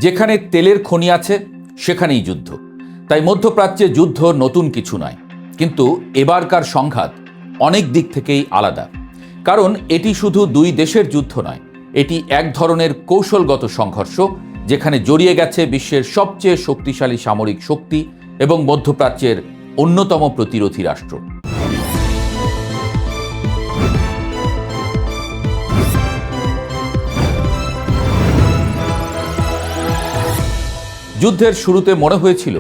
যেখানে তেলের খনি আছে সেখানেই যুদ্ধ। তাই মধ্যপ্রাচ্যে যুদ্ধ নতুন কিছু নয়, কিন্তু এবারকার সংঘাত অনেক দিক থেকেই আলাদা। কারণ এটি শুধু দুই দেশের যুদ্ধ নয়, এটি এক ধরনের কৌশলগত সংঘর্ষ, যেখানে জড়িয়ে গেছে বিশ্বের সবচেয়ে শক্তিশালী সামরিক শক্তি এবং মধ্যপ্রাচ্যের অন্যতম প্রতিরোধী রাষ্ট্র। যুদ্ধের শুরুতে মনে হয়েছিল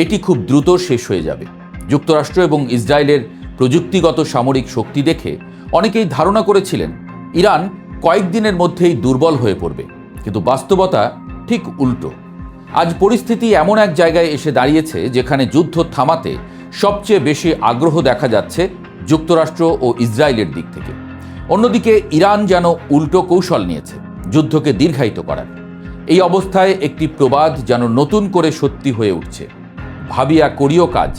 এটি খুব দ্রুত শেষ হয়ে যাবে। যুক্তরাষ্ট্র এবং ইসরায়েলের প্রযুক্তিগত সামরিক শক্তি দেখে অনেকেই ধারণা করেছিলেন ইরান কয়েকদিনের মধ্যেই দুর্বল হয়ে পড়বে, কিন্তু বাস্তবতা ঠিক উল্টো। আজ পরিস্থিতি এমন এক জায়গায় এসে দাঁড়িয়েছে যেখানে যুদ্ধ থামাতে সবচেয়ে বেশি আগ্রহ দেখা যাচ্ছে যুক্তরাষ্ট্র ও ইসরায়েলের দিক থেকে। অন্যদিকে ইরান যেন উল্টো কৌশল নিয়েছে যুদ্ধকে দীর্ঘায়িত করার। এই অবস্থায় একটি প্রবাদ যেন নতুন করে সত্যি হয়ে উঠছে, ভাবিয়া করিও কাজ,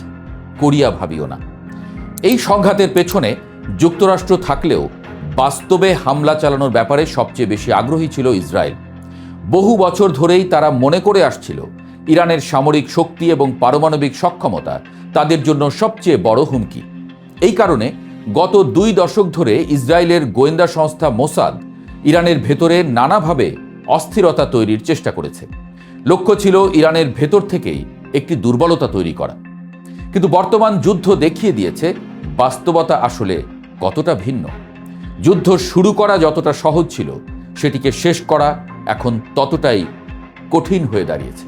করিয়া ভাবিও না। এই সংঘাতের পেছনে যুক্তরাষ্ট্র থাকলেও বাস্তবে হামলা চালানোর ব্যাপারে সবচেয়ে বেশি আগ্রহী ছিল ইসরায়েল। বহু বছর ধরেই তারা মনে করে আসছিল ইরানের সামরিক শক্তি এবং পারমাণবিক সক্ষমতা তাদের জন্য সবচেয়ে বড় হুমকি। এই কারণে গত 2 দশক ধরে ইসরায়েলের গোয়েন্দা সংস্থা মোসাদ ইরানের ভেতরে নানাভাবে অস্থিরতা তৈরির চেষ্টা করেছে। লক্ষ্য ছিল ইরানের ভেতর থেকেই একটি দুর্বলতা তৈরি করা। কিন্তু বর্তমান যুদ্ধ দেখিয়ে দিয়েছে বাস্তবতা আসলে কতটা ভিন্ন। যুদ্ধ শুরু করা যতটা সহজ ছিল, সেটিকে শেষ করা এখন ততটাই কঠিন হয়ে দাঁড়িয়েছে।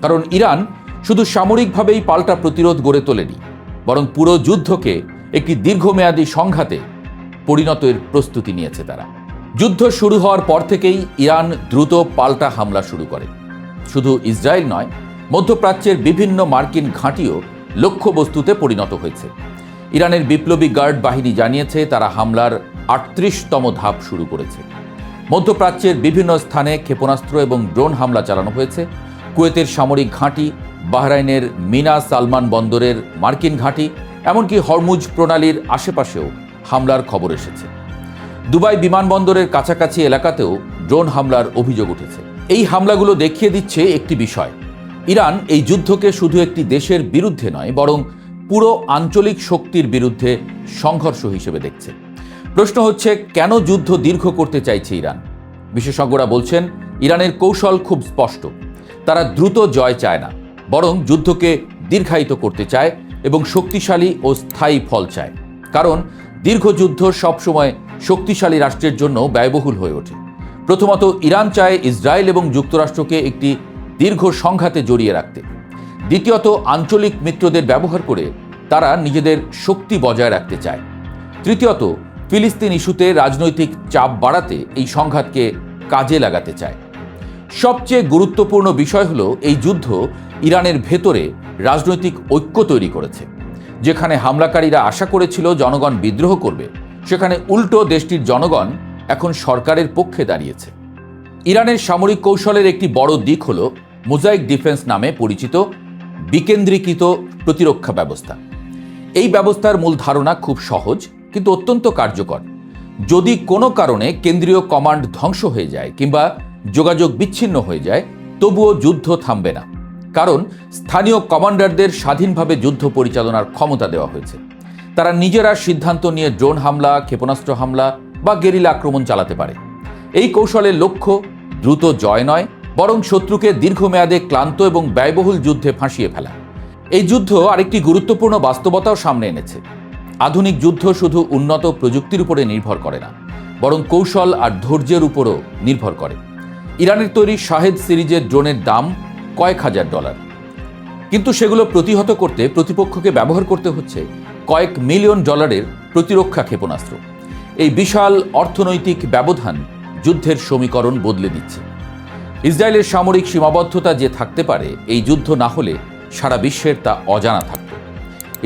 কারণ ইরান শুধু সামরিকভাবেই পাল্টা প্রতিরোধ গড়ে তোলেনি, বরং পুরো যুদ্ধকে একটি দীর্ঘমেয়াদী সংঘাতে পরিণতের প্রস্তুতি নিয়েছে তারা। যুদ্ধ শুরু হওয়ার পর থেকেই ইরান দ্রুত পাল্টা হামলা শুরু করে। শুধু ইসরায়েল নয়, মধ্যপ্রাচ্যের বিভিন্ন মার্কিন ঘাঁটিও লক্ষ্যবস্তুতে পরিণত হয়েছে। ইরানের বিপ্লবী গার্ড বাহিনী জানিয়েছে তারা হামলার 38তম ধাপ শুরু করেছে। মধ্যপ্রাচ্যের বিভিন্ন স্থানে ক্ষেপণাস্ত্র এবং ড্রোন হামলা চালানো হয়েছে। কুয়েতের সামরিক ঘাঁটি, বাহরাইনের মিনা সালমান বন্দরের মার্কিন ঘাঁটি, এমনকি হরমুজ প্রণালীর আশেপাশেও হামলার খবর এসেছে। দুবাই বিমানবন্দরের কাছাকাছি এলাকাতেও ড্রোন হামলার অভিযোগ উঠেছে। এই হামলাগুলো দেখিয়ে দিচ্ছে একটি বিষয়, ইরান এই যুদ্ধকে শুধু একটি দেশের বিরুদ্ধে নয়, বরং পুরো আঞ্চলিক শক্তির বিরুদ্ধে সংঘর্ষ হিসেবে দেখছে। প্রশ্ন হচ্ছে, কেন যুদ্ধ দীর্ঘ করতে চাইছে ইরান? বিশেষজ্ঞরা বলছেন ইরানের কৌশল খুব স্পষ্ট। তারা দ্রুত জয় চায় না, বরং যুদ্ধকে দীর্ঘায়িত করতে চায় এবং শক্তিশালী ও স্থায়ী ফল চায়। কারণ দীর্ঘ যুদ্ধ সবসময় শক্তিশালী রাষ্ট্রের জন্য ব্যয়বহুল হয়ে ওঠে। প্রথমত, ইরান চায় ইসরায়েল এবং যুক্তরাষ্ট্রকে একটি দীর্ঘ সংঘাতে জড়িয়ে রাখতে। দ্বিতীয়ত, আঞ্চলিক মিত্রদের ব্যবহার করে তারা নিজেদের শক্তি বজায় রাখতে চায়। তৃতীয়ত, ফিলিস্তিন ইস্যুতে রাজনৈতিক চাপ বাড়াতে এই সংঘাতকে কাজে লাগাতে চায়। সবচেয়ে গুরুত্বপূর্ণ বিষয় হলো, এই যুদ্ধ ইরানের ভেতরে রাজনৈতিক ঐক্য তৈরি করেছে। যেখানে হামলাকারীরা আশা করেছিল জনগণ বিদ্রোহ করবে, সেখানে উল্টো দেশটির জনগণ এখন সরকারের পক্ষে দাঁড়িয়েছে। ইরানের সামরিক কৌশলের একটি বড় দিক হল মোজাইক ডিফেন্স নামে পরিচিত বিকেন্দ্রীকৃত প্রতিরক্ষা ব্যবস্থা। এই ব্যবস্থার মূল ধারণা খুব সহজ কিন্তু অত্যন্ত কার্যকর। যদি কোনো কারণে কেন্দ্রীয় কমান্ড ধ্বংস হয়ে যায় কিংবা যোগাযোগ বিচ্ছিন্ন হয়ে যায়, তবুও যুদ্ধ থামবে না। কারণ স্থানীয় কমান্ডারদের স্বাধীনভাবে যুদ্ধ পরিচালনার ক্ষমতা দেওয়া হয়েছে। তারা নিজেরা সিদ্ধান্ত নিয়ে ড্রোন হামলা, ক্ষেপণাস্ত্র হামলা বা গেরিলা আক্রমণ চালাতে পারে। এই কৌশলের লক্ষ্য দ্রুত জয় নয়, বরং শত্রুকে দীর্ঘমেয়াদে ক্লান্ত এবং ব্যয়বহুল যুদ্ধে ফাঁসিয়ে ফেলা। এই যুদ্ধ আরেকটি গুরুত্বপূর্ণ বাস্তবতাও সামনে এনেছে। আধুনিক যুদ্ধ শুধু উন্নত প্রযুক্তির উপরে নির্ভর করে না, বরং কৌশল আর ধৈর্যের উপরও নির্ভর করে। ইরানের তৈরি শাহেদ সিরিজের ড্রোনের দাম কয়েক হাজার ডলার, কিন্তু সেগুলো প্রতিহত করতে প্রতিপক্ষকে ব্যবহার করতে হচ্ছে কয়েক মিলিয়ন ডলারের প্রতিরক্ষা ক্ষেপণাস্ত্র। এই বিশাল অর্থনৈতিক ব্যবধান যুদ্ধের সমীকরণ বদলে দিচ্ছে। ইসরায়েলের সামরিক সীমাবদ্ধতা যে থাকতে পারে, এই যুদ্ধ না হলে সারা বিশ্বের তা অজানা থাকত।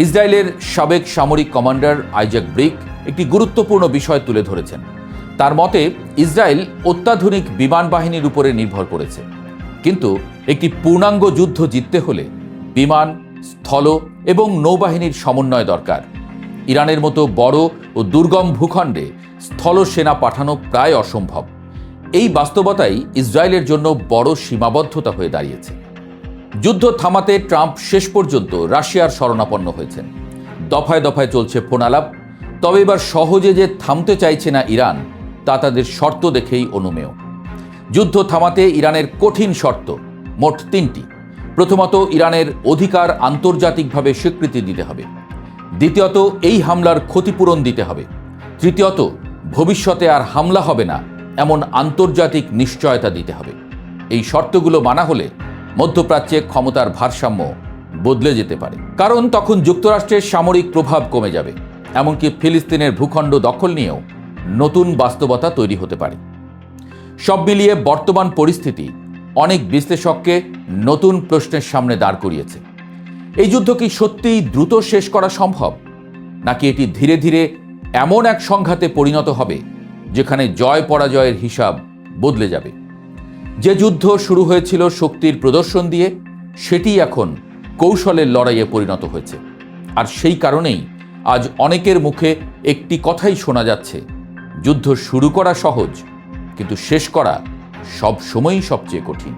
ইসরায়েলের সাবেক সামরিক কমান্ডার আইজাক ব্রিক একটি গুরুত্বপূর্ণ বিষয় তুলে ধরেছেন। তার মতে, ইসরায়েল অত্যাধুনিক বিমান বাহিনীর উপরে নির্ভর করেছে, কিন্তু একটি পূর্ণাঙ্গ যুদ্ধ জিততে হলে বিমান, স্থল এবং নৌবাহিনীর সমন্বয় দরকার। ইরানের মতো বড় ও দুর্গম ভূখণ্ডে স্থল সেনা পাঠানো প্রায় অসম্ভব। এই বাস্তবতাই ইসরায়েলের জন্য বড় সীমাবদ্ধতা হয়ে দাঁড়িয়েছে। যুদ্ধ থামাতে ট্রাম্প শেষ পর্যন্ত রাশিয়ার শরণাপন্ন হয়েছেন। দফায় দফায় চলছে ফোনালাপ, তবে এবার সহজে যে থামতে চাইছে না ইরান, তা তাদের শর্ত দেখেই অনুমেয়। যুদ্ধ থামাতে ইরানের কঠিন শর্ত মোট 3টি। প্রথমত, ইরানের অধিকার আন্তর্জাতিকভাবে স্বীকৃতি দিতে হবে। দ্বিতীয়ত, এই হামলার ক্ষতিপূরণ দিতে হবে। তৃতীয়ত, ভবিষ্যতে আর হামলা হবে না এমন আন্তর্জাতিক নিশ্চয়তা দিতে হবে। এই শর্তগুলো মানা হলে মধ্যপ্রাচ্যে ক্ষমতার ভারসাম্য বদলে যেতে পারে, কারণ তখন যুক্তরাষ্ট্রের সামরিক প্রভাব কমে যাবে। এমনকি ফিলিস্তিনের ভূখণ্ড দখল নিয়েও নতুন বাস্তবতা তৈরি হতে পারে। সব মিলিয়ে বর্তমান পরিস্থিতি অনেক বিশ্লেষককে নতুন প্রশ্নের সামনে দাঁড় করিয়েছে। এই যুদ্ধ কি সত্যিই দ্রুত শেষ করা সম্ভব, নাকি এটি ধীরে ধীরে এমন এক সংঘাতে পরিণত হবে যেখানে জয় পরাজয়ের হিসাব বদলে যাবে? যে যুদ্ধ শুরু হয়েছিল শক্তির প্রদর্শন দিয়ে, সেটি এখন কৌশলের লড়াইয়ে পরিণত হয়েছে। আর সেই কারণেই আজ অনেকের মুখে একটি কথাই শোনা যাচ্ছে, যুদ্ধ শুরু করা সহজ, কিন্তু শেষ করা সব সময়ই সবচেয়ে কঠিন।